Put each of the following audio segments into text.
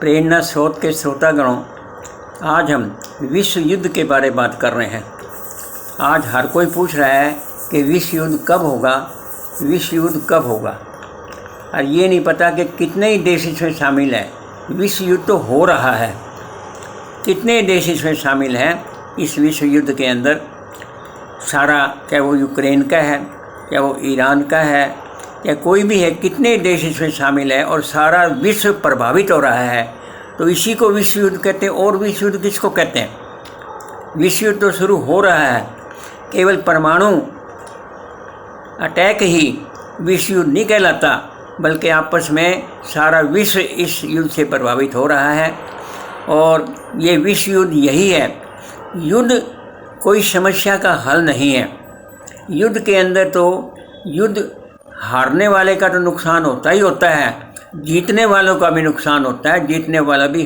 प्रेरणा स्रोत के श्रोतागणों, आज हम विश्व युद्ध के बारे में बात कर रहे हैं। आज हर कोई पूछ रहा है कि विश्व युद्ध कब होगा, विश्व युद्ध कब होगा, और ये नहीं पता कि कितने ही देश इसमें शामिल हैं। विश्व युद्ध तो हो रहा है, कितने देश इसमें शामिल हैं इस विश्व युद्ध के अंदर। सारा, चाहे वो यूक्रेन का है, चाहे वो ईरान का है, या कोई भी है, कितने देश इसमें शामिल है और सारा विश्व प्रभावित हो रहा है। तो इसी को विश्व युद्ध कहते हैं। और विश्व युद्ध किसको कहते हैं? विश्व युद्ध तो शुरू हो रहा है। केवल परमाणु अटैक ही विश्व युद्ध नहीं कहलाता, बल्कि आपस में सारा विश्व इस युद्ध से प्रभावित हो रहा है। और ये विश्व युद्ध यही है। युद्ध कोई समस्या का हल नहीं है। युद्ध के अंदर तो युद्ध हारने वाले का तो नुकसान होता ही होता है, जीतने वालों का भी नुकसान होता है। जीतने वाला भी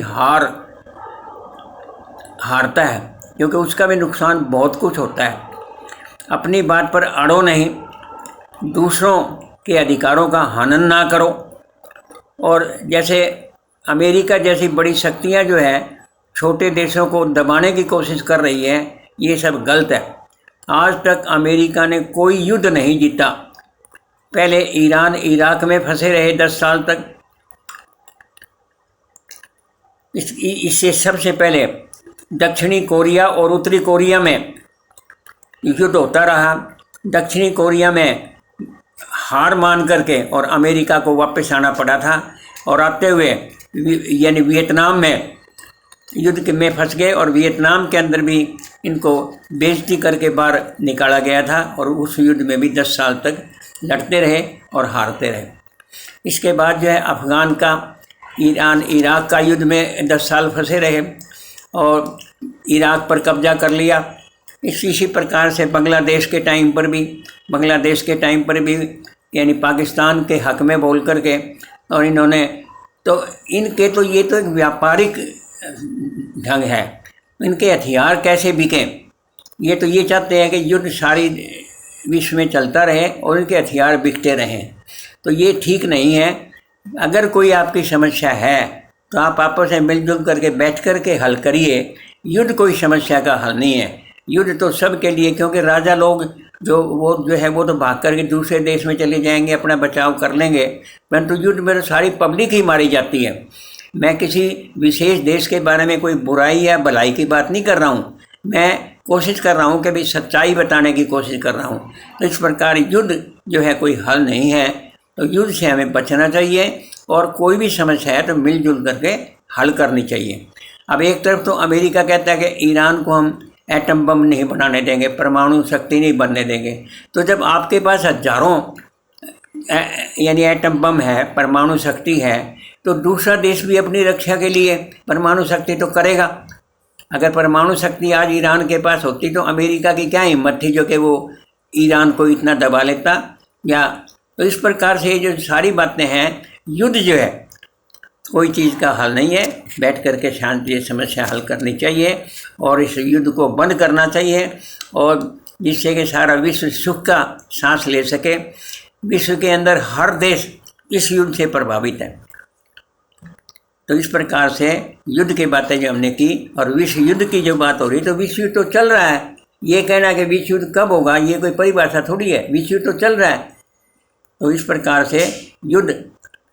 हारता है, क्योंकि उसका भी नुकसान बहुत कुछ होता है। अपनी बात पर अड़ो नहीं, दूसरों के अधिकारों का हनन ना करो। और जैसे अमेरिका जैसी बड़ी शक्तियां जो है छोटे देशों को दबाने की कोशिश कर रही है, ये सब गलत है। आज तक अमेरिका ने कोई युद्ध नहीं जीता। पहले ईरान इराक में फंसे रहे 10 साल तक। इससे सबसे पहले दक्षिणी कोरिया और उत्तरी कोरिया में युद्ध होता रहा। दक्षिणी कोरिया में हार मान करके और अमेरिका को वापस आना पड़ा था, और आते हुए यानी वियतनाम में युद्ध में फंस गए, और वियतनाम के अंदर भी इनको बेइज्जती करके बाहर निकाला गया था। और उस युद्ध में भी 10 साल तक लड़ते रहे और हारते रहे। इसके बाद जो है अफ़गान का, ईरान इराक का युद्ध में 10 साल फंसे रहे और इराक पर कब्जा कर लिया। इसी प्रकार से बांग्लादेश के टाइम पर भी यानी पाकिस्तान के हक में बोल करके, और इन्होंने तो इनके तो ये तो एक व्यापारिक ढंग है। इनके हथियार कैसे बिकें, ये तो ये चाहते हैं कि युद्ध सारी विश्व में चलता रहे और इनके हथियार बिकते रहें। तो ये ठीक नहीं है। अगर कोई आपकी समस्या है तो आप आपस में मिलजुल करके बैठ करके हल करिए। युद्ध कोई समस्या का हल नहीं है। युद्ध तो सब के लिए, क्योंकि राजा लोग वो तो भाग करके दूसरे देश में चले जाएंगे, अपना बचाव कर लेंगे, परंतु युद्ध में तो सारी पब्लिक ही मारी जाती है। मैं किसी विशेष देश के बारे में कोई बुराई या भलाई की बात नहीं कर रहा हूँ। मैं कोशिश कर रहा हूँ कि भाई सच्चाई बताने की कोशिश कर रहा हूँ। तो इस प्रकार युद्ध जो है कोई हल नहीं है। तो युद्ध से हमें बचना चाहिए, और कोई भी समस्या है तो मिलजुल करके हल करनी चाहिए। अब एक तरफ तो अमेरिका कहता है कि ईरान को हम एटम बम नहीं बनाने देंगे, परमाणु शक्ति नहीं बनने देंगे। तो जब आपके पास हजारों यानी एटम बम है, परमाणु शक्ति है, तो दूसरा देश भी अपनी रक्षा के लिए परमाणु शक्ति तो करेगा। अगर परमाणु शक्ति आज ईरान के पास होती तो अमेरिका की क्या हिम्मत थी जो कि वो ईरान को इतना दबा लेता। या तो इस प्रकार से जो सारी बातें हैं, युद्ध जो है कोई चीज़ का हल नहीं है। बैठ करके शांति से समस्या हल करनी चाहिए और इस युद्ध को बंद करना चाहिए, और जिससे कि सारा विश्व सुख का सांस ले सके। विश्व के अंदर हर देश इस युद्ध से प्रभावित है। तो इस प्रकार से युद्ध की बातें जो हमने की, और विश्व युद्ध की जो बात हो रही, तो विश्व युद्ध तो चल रहा है। ये कहना कि विश्व युद्ध कब होगा, ये कोई परिभाषा थोड़ी है। विश्व युद्ध तो चल रहा है। तो इस प्रकार से युद्ध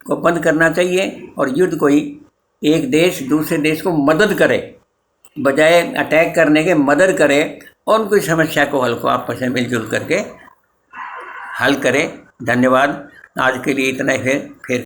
को बंद करना चाहिए, और युद्ध कोई एक देश दूसरे देश को मदद करे, बजाय अटैक करने के मदद करे, और उनकी समस्या को हल को आपस में मिलजुल करके हल करे। धन्यवाद। आज के लिए इतना ही। फिर